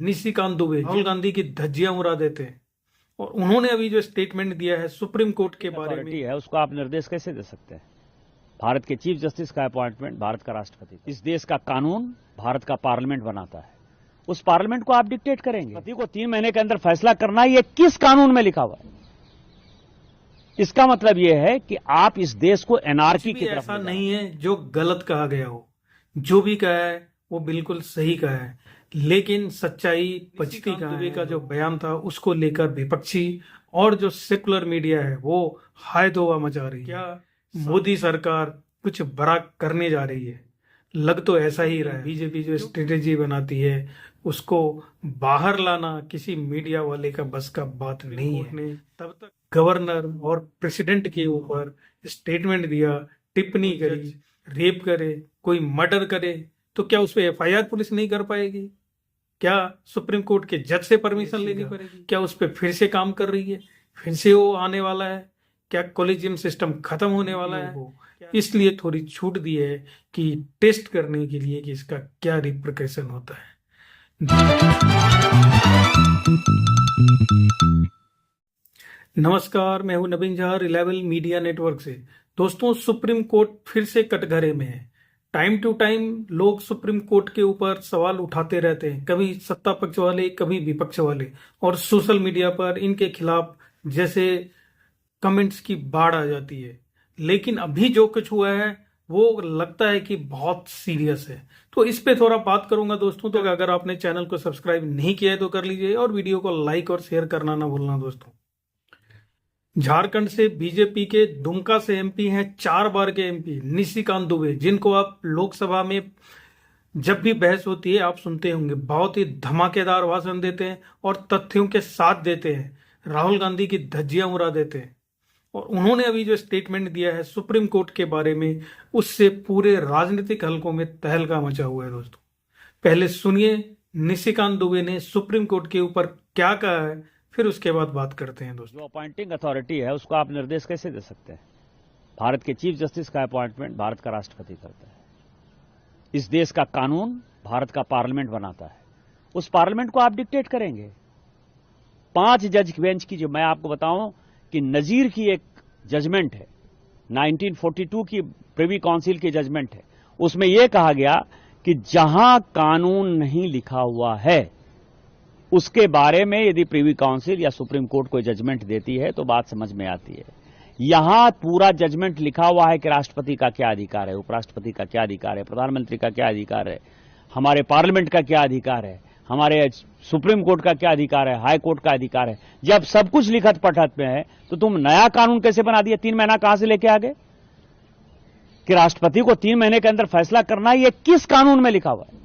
निशिकांत दुबे राहुल गांधी की धज्जियां उड़ा देते हैं। और उन्होंने अभी जो स्टेटमेंट दिया है सुप्रीम कोर्ट के बारे में है उसको आप निर्देश कैसे दे सकते हैं? भारत के चीफ जस्टिस का अपॉइंटमेंट भारत का राष्ट्रपति, इस देश का कानून भारत का पार्लियामेंट बनाता है। उस पार्लियामेंट को आप डिक्टेट करेंगे? राष्ट्रपति को 3 महीने के अंदर फैसला करना, ये किस कानून में लिखा हुआ है? इसका मतलब यह है कि आप इस देश को एनार्की की तरफ ऐसा नहीं है जो गलत कहा गया हो, जो भी कहा है वो बिल्कुल सही कहा है, लेकिन सच्चाई पचती कहाँ है। का जो बयान था उसको लेकर विपक्षी और जो सेकुलर मीडिया है वो हाय दोवा मचा रही है। क्या मोदी सरकार कुछ बड़ा करने जा रही है? लग तो ऐसा ही रहा है। बीजेपी जो स्ट्रेटेजी बनाती है उसको बाहर लाना किसी मीडिया वाले का बस का बात नहीं है। तब तक गवर्नर और प्रेसिडेंट के ऊपर स्टेटमेंट दिया, टिप्पणी करी, रेप करे, कोई मर्डर करे, तो क्या उस पर एफआईआर पुलिस नहीं कर पाएगी? क्या सुप्रीम कोर्ट के जज से परमिशन लेनी पड़ेगी? क्या उस पर फिर से काम कर रही है? फिर से वो आने वाला है? क्या कॉलेजियम सिस्टम खत्म होने वाला है? इसलिए थोड़ी छूट दी है कि टेस्ट करने के लिए कि इसका क्या रिप्रिकॉशन होता है। नमस्कार, मैं हूं नवीन झा, रिलायबल मीडिया नेटवर्क से। दोस्तों, सुप्रीम कोर्ट फिर से कटघरे में है। टाइम टू टाइम लोग सुप्रीम कोर्ट के ऊपर सवाल उठाते रहते हैं, कभी सत्ता पक्ष वाले, कभी विपक्ष वाले, और सोशल मीडिया पर इनके खिलाफ जैसे कमेंट्स की बाढ़ आ जाती है। लेकिन अभी जो कुछ हुआ है वो लगता है कि बहुत सीरियस है, तो इस पे थोड़ा बात करूंगा दोस्तों। तो अगर आपने चैनल को सब्सक्राइब नहीं किया है तो कर लीजिए, और वीडियो को लाइक और शेयर करना ना भूलना दोस्तों। झारखंड से बीजेपी के दुमका से एमपी हैं, 4 बार के एमपी निशिकांत दुबे, जिनको आप लोकसभा में जब भी बहस होती है आप सुनते होंगे, बहुत ही धमाकेदार भाषण देते हैं और तथ्यों के साथ देते हैं, राहुल गांधी की धज्जियां उड़ा देते हैं। और उन्होंने अभी जो स्टेटमेंट दिया है सुप्रीम कोर्ट के बारे में, उससे पूरे राजनीतिक हलकों में तहलका मचा हुआ है दोस्तों। पहले सुनिए निशिकांत दुबे ने सुप्रीम कोर्ट के ऊपर क्या कहा है, फिर उसके बाद बात करते हैं दोस्तों। जो अपॉइंटिंग अथॉरिटी है उसको आप निर्देश कैसे दे सकते हैं? भारत के चीफ जस्टिस का अपॉइंटमेंट भारत का राष्ट्रपति करता है। इस देश का कानून भारत का पार्लियामेंट बनाता है। उस पार्लियामेंट को आप डिक्टेट करेंगे? 5 जज बेंच की, जो मैं आपको बताऊं कि नजीर की एक जजमेंट है, 1942 की प्रिवी काउंसिल की जजमेंट है, उसमें यह कहा गया कि जहां कानून नहीं लिखा हुआ है उसके बारे में यदि प्रिवी काउंसिल या सुप्रीम कोर्ट कोई जजमेंट देती है तो बात समझ में आती है। यहां पूरा जजमेंट लिखा हुआ है कि राष्ट्रपति का क्या अधिकार है, उपराष्ट्रपति का क्या अधिकार है, प्रधानमंत्री का क्या अधिकार है, हमारे पार्लियामेंट का क्या अधिकार है, हमारे सुप्रीम कोर्ट का क्या अधिकार है, हाई कोर्ट का अधिकार है। जब सब कुछ लिखत पढ़त में है तो तुम नया कानून कैसे बना दिया? 3 महीना कहां से लेके आ गए कि राष्ट्रपति को 3 महीने के अंदर फैसला करना? यह किस कानून में लिखा हुआ है?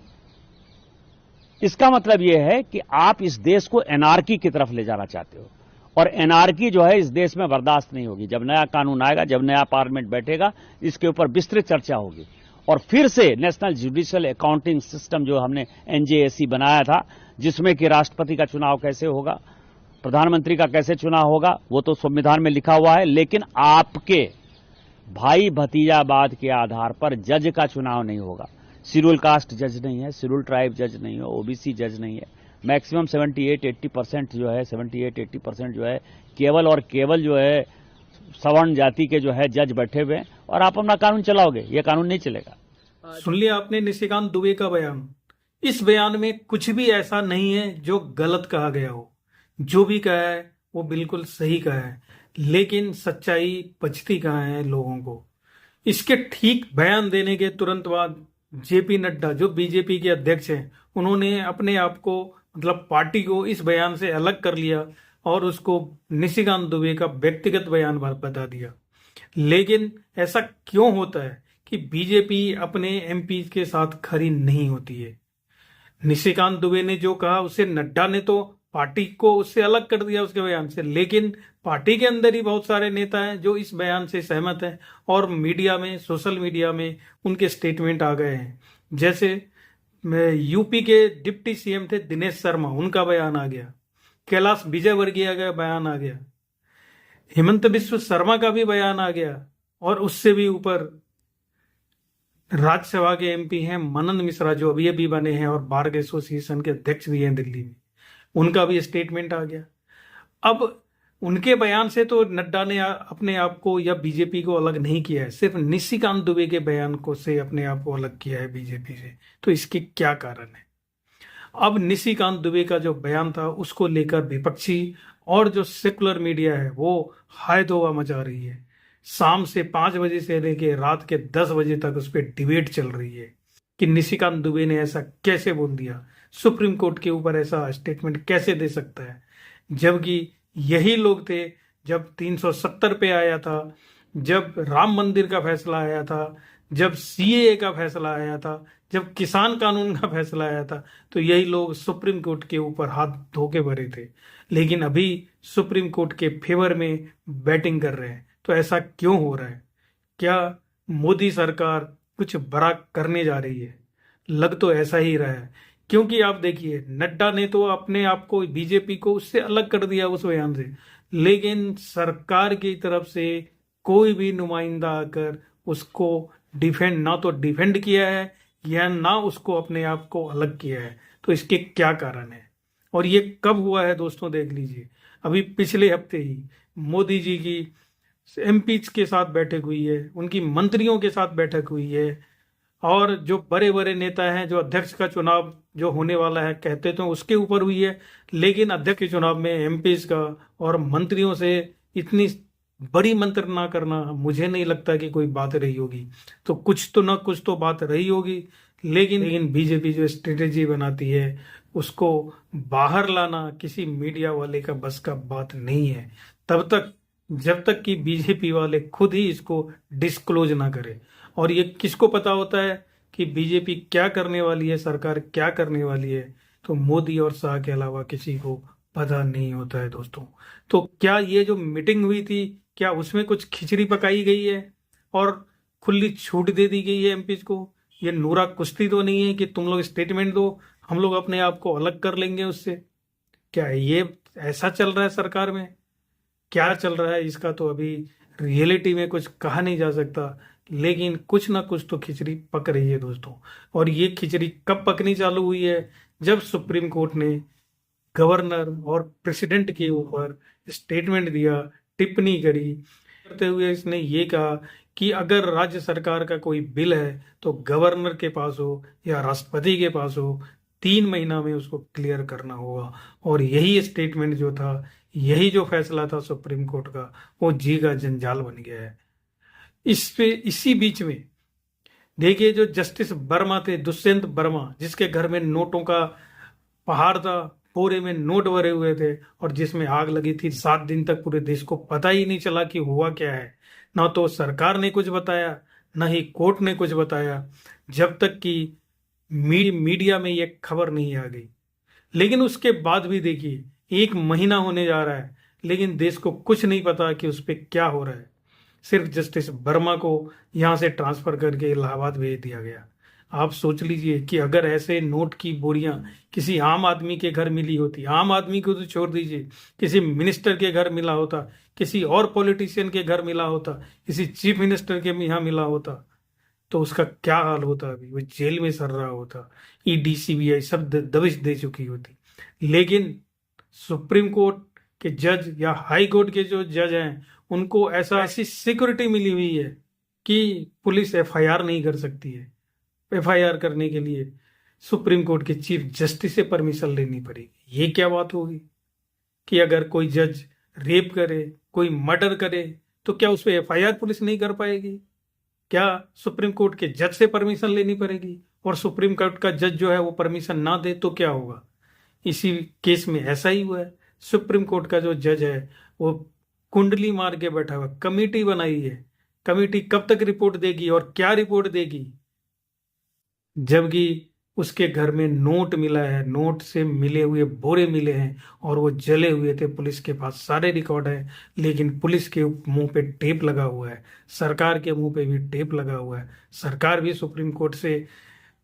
इसका मतलब यह है कि आप इस देश को एनार्की की तरफ ले जाना चाहते हो, और एनार्की जो है इस देश में बर्दाश्त नहीं होगी। जब नया कानून आएगा, जब नया पार्लियामेंट बैठेगा, इसके ऊपर विस्तृत चर्चा होगी, और फिर से नेशनल जुडिशियल अकाउंटिंग सिस्टम जो हमने एनजेएसी बनाया था, जिसमें कि राष्ट्रपति का चुनाव कैसे होगा, प्रधानमंत्री का कैसे चुनाव होगा, वो तो संविधान में लिखा हुआ है, लेकिन आपके भाई भतीजावाद के आधार पर जज का चुनाव नहीं होगा। शेड्यूल कास्ट जज नहीं है, शेड्यूल ट्राइब जज नहीं है, ओबीसी जज नहीं है। मैक्सिमम 78-80% जो है, 78-80% जो है केवल और केवल जो है सवर्ण जाति के जो है जज बैठे हुए हैं, और आप अपना कानून चलाओगे। यह कानून नहीं चलेगा। सुन लिया आपने निशिकांत दुबे का बयान। इस बयान में कुछ भी ऐसा नहीं है जो गलत कहा गया हो, जो भी कहा है वो बिल्कुल सही कहा है, लेकिन सच्चाई पचती कहाँ है लोगों को। इसके ठीक बयान देने के तुरंत बाद जेपी नड्डा, जो बीजेपी के अध्यक्ष हैं, उन्होंने अपने आप को, मतलब पार्टी को, इस बयान से अलग कर लिया और उसको निशिकांत दुबे का व्यक्तिगत बयान बता दिया। लेकिन ऐसा क्यों होता है कि बीजेपी अपने एमपी के साथ खड़ी नहीं होती है? निशिकांत दुबे ने जो कहा उसे नड्डा ने तो पार्टी को उससे अलग कर दिया उसके बयान से, लेकिन पार्टी के अंदर ही बहुत सारे नेता हैं जो इस बयान से सहमत हैं, और मीडिया में, सोशल मीडिया में उनके स्टेटमेंट आ गए हैं। जैसे यूपी के डिप्टी सीएम थे दिनेश शर्मा, उनका बयान आ गया, कैलाश विजयवर्गीय का बयान आ गया, हेमंत बिस्व शर्मा का भी बयान आ गया, और उससे भी ऊपर राज्यसभा के एमपी हैं मनन मिश्रा, जो अभी अभी बने हैं और बार एसोसिएशन के अध्यक्ष भी हैं दिल्ली में, उनका भी स्टेटमेंट आ गया। अब उनके बयान से तो नड्डा ने अपने आप को या बीजेपी को अलग नहीं किया है, सिर्फ निशिकांत दुबे के बयान को से अपने आप को अलग किया है बीजेपी से। तो इसके क्या कारण है? अब निशिकांत दुबे का जो बयान था उसको लेकर विपक्षी और जो सेकुलर मीडिया है वो हाय तौबा मचा रही है। शाम से 5 बजे से लेके रात के 10 बजे तक उस पर डिबेट चल रही है कि निशिकांत दुबे ने ऐसा कैसे बोल दिया, सुप्रीम कोर्ट के ऊपर ऐसा स्टेटमेंट कैसे दे सकता है, जबकि यही लोग थे जब 370 पे आया था, जब राम मंदिर का फैसला आया था, जब सीएए का फैसला आया था, जब किसान कानून का फैसला आया था, तो यही लोग सुप्रीम कोर्ट के ऊपर हाथ धो के भरे थे। लेकिन अभी सुप्रीम कोर्ट के फेवर में बैटिंग कर रहे हैं। तो ऐसा क्यों हो रहा है? क्या मोदी सरकार कुछ बड़ा करने जा रही है? लग तो ऐसा ही रहा है, क्योंकि आप देखिए नड्डा ने तो अपने आप को, बीजेपी को उससे अलग कर दिया उस बयान से, लेकिन सरकार की तरफ से कोई भी नुमाइंदा आकर उसको डिफेंड ना तो डिफेंड किया है या ना उसको अपने आप को अलग किया है। तो इसके क्या कारण है और ये कब हुआ है दोस्तों? देख लीजिए, अभी पिछले हफ्ते ही मोदी जी की एमपीज के साथ बैठक हुई है, उनकी मंत्रियों के साथ बैठक हुई है, और जो बड़े बड़े नेता हैं, जो अध्यक्ष का चुनाव जो होने वाला है कहते तो उसके ऊपर हुई है, लेकिन अध्यक्ष के चुनाव में एमपीज का और मंत्रियों से इतनी बड़ी मंत्रणा करना मुझे नहीं लगता कि कोई बात रही होगी। तो कुछ तो ना कुछ तो बात रही होगी, लेकिन बीजेपी जो स्ट्रेटेजी बनाती है उसको बाहर लाना किसी मीडिया वाले का बस का बात नहीं है, तब तक जब तक कि बीजेपी वाले खुद ही इसको डिस्क्लोज ना करे। और ये किसको पता होता है कि बीजेपी क्या करने वाली है, सरकार क्या करने वाली है? तो मोदी और शाह के अलावा किसी को पता नहीं होता है दोस्तों। तो क्या ये जो मीटिंग हुई थी, क्या उसमें कुछ खिचड़ी पकाई गई है और खुली छूट दे दी गई है एमपीज को? ये नूरा कुश्ती तो नहीं है कि तुम लोग स्टेटमेंट दो, हम लोग अपने आप को अलग कर लेंगे उससे। क्या ये ऐसा चल रहा है सरकार में? क्या चल रहा है इसका तो अभी रियलिटी में कुछ कहा नहीं जा सकता, लेकिन कुछ ना कुछ तो खिचड़ी पक रही है दोस्तों। और ये खिचड़ी कब पकनी चालू हुई है? जब सुप्रीम कोर्ट ने गवर्नर और प्रेसिडेंट के ऊपर स्टेटमेंट दिया, टिप्पणी करी, करते हुए इसने ये कहा कि अगर राज्य सरकार का कोई बिल है तो गवर्नर के पास हो या राष्ट्रपति के पास हो, 3 महीना में उसको क्लियर करना होगा। और यही स्टेटमेंट जो था, यही जो फैसला था सुप्रीम कोर्ट का, वो जी का जंजाल बन गया है। इसी बीच में देखिए, जो जस्टिस वर्मा थे, दुष्यंत वर्मा, जिसके घर में नोटों का पहाड़ था, पूरे में नोट भरे हुए थे और जिसमें आग लगी थी, 7 दिन तक पूरे देश को पता ही नहीं चला कि हुआ क्या है। ना तो सरकार ने कुछ बताया, ना ही कोर्ट ने कुछ बताया, जब तक कि मीडिया में ये खबर नहीं आ गई। लेकिन उसके बाद भी देखिए, 1 महीना होने जा रहा है, लेकिन देश को कुछ नहीं पता कि उस पर क्या हो रहा है। सिर्फ जस्टिस वर्मा को यहां से ट्रांसफर करके इलाहाबाद भेज दिया गया। आप सोच लीजिए कि अगर ऐसे नोट की बोरियां किसी आम आदमी के घर मिली होती, आम आदमी को तो छोड़ दीजिए, किसी मिनिस्टर के घर मिला होता, किसी और पॉलिटिशियन के घर मिला होता, किसी चीफ मिनिस्टर के यहाँ मिला होता, तो उसका क्या हाल होता? अभी वो जेल में सड़ रहा होता, ईडी सीबीआई सब दबिश दे चुकी होती। लेकिन सुप्रीम कोर्ट के जज या हाई कोर्ट के जो जज हैं, उनको ऐसी सिक्योरिटी मिली हुई है कि पुलिस एफआईआर नहीं कर सकती है। एफआईआर करने के लिए सुप्रीम कोर्ट के चीफ जस्टिस से परमिशन लेनी पड़ेगी। ये क्या बात होगी कि अगर कोई जज रेप करे, कोई मर्डर करे, तो क्या उस पर एफआईआर पुलिस नहीं कर पाएगी? क्या सुप्रीम कोर्ट के जज से परमिशन लेनी पड़ेगी? और सुप्रीम कोर्ट का जज जो है वो परमिशन ना दे तो क्या होगा? इसी केस में ऐसा ही हुआ है। सुप्रीम कोर्ट का जो जज है वो कुंडली मार के बैठा हुआ, कमेटी बनाई है। कमेटी कब तक रिपोर्ट देगी और क्या रिपोर्ट देगी? जबकि उसके घर में नोट मिला है, नोट से मिले हुए बोरे मिले हैं और वो जले हुए थे, पुलिस के पास सारे रिकॉर्ड है। लेकिन पुलिस के मुंह पे टेप लगा हुआ है, सरकार के मुंह पे भी टेप लगा हुआ है। सरकार भी सुप्रीम कोर्ट से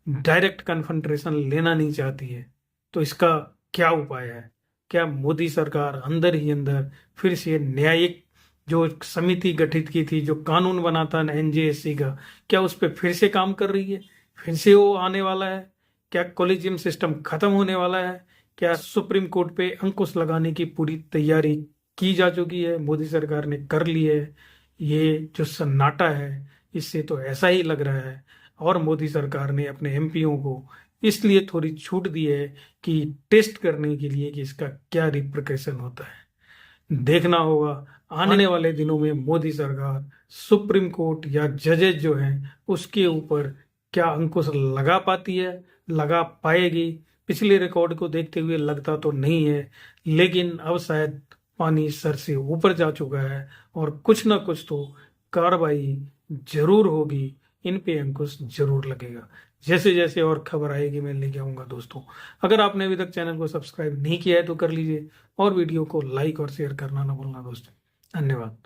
डायरेक्ट कन्फ्रंटेशन लेना नहीं चाहती है। तो इसका क्या उपाय है? क्या मोदी सरकार अंदर ही अंदर फिर से न्यायिक जो समिति गठित की थी, जो कानून बना था एनजेएससी का, क्या उस पर फिर से काम कर रही है? फिर से वो आने वाला है? क्या कॉलेजियम सिस्टम खत्म होने वाला है? क्या सुप्रीम कोर्ट पे अंकुश लगाने की पूरी तैयारी की जा चुकी है, मोदी सरकार ने कर ली है? ये जो सन्नाटा है, इससे तो ऐसा ही लग रहा है। और मोदी सरकार ने अपने एमपीओ को इसलिए थोड़ी छूट दी है कि टेस्ट करने के लिए कि इसका क्या रिप्रिकॉशन होता है। देखना होगा आने वाले दिनों में मोदी सरकार सुप्रीम कोर्ट या जजेज जो हैं उसके ऊपर क्या अंकुश लगा पाती है, लगा पाएगी। पिछले रिकॉर्ड को देखते हुए लगता तो नहीं है, लेकिन अब शायद पानी सर से ऊपर जा चुका है और कुछ ना कुछ तो कार्रवाई जरूर होगी, इन पे अंकुश जरूर लगेगा। जैसे जैसे और खबर आएगी मैं लेके आऊंगा दोस्तों। अगर आपने अभी तक चैनल को सब्सक्राइब नहीं किया है तो कर लीजिए और वीडियो को लाइक और शेयर करना ना भूलना दोस्तों। धन्यवाद।